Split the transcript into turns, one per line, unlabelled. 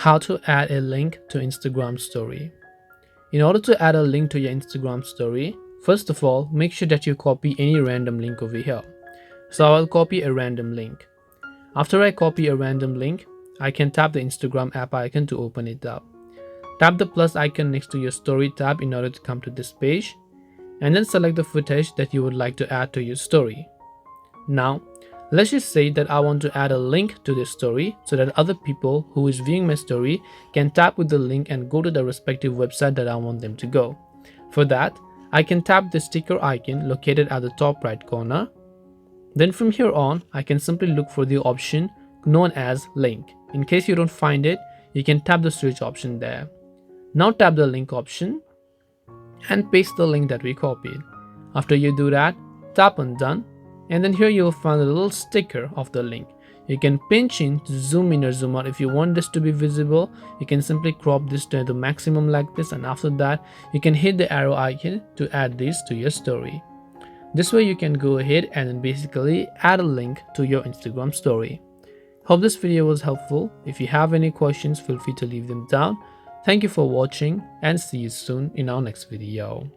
How to add a link to Instagram story. In order to add a link to your Instagram story, first of all, make sure that you copy any random link over here. So I'll copy a random link. After I copy a random link, I can tap the Instagram app icon to open it up. Tap the plus icon next to your story tab in order to come to this page, and then select the footage that you would like to add to your story. Now, let's just say that I want to add a link to this story so that other people who is viewing my story can tap with the link and go to the respective website that I want them to go. For that, I can tap the sticker icon located at the top right corner. Then from here on, I can simply look for the option known as link. In case you don't find it, you can tap the search option there. Now tap the link option and paste the link that we copied. After you do that, tap on done, and then here you'll find a little sticker of the link. You can pinch in to zoom in or zoom out. If you want this to be visible, you can simply crop this to the maximum like this, and after that you can hit the arrow icon to add this to your story. This way you can go ahead and then basically add a link to your Instagram story. Hope this video was helpful. If you have any questions, feel free to leave them down. Thank you for watching and see you soon in our next video.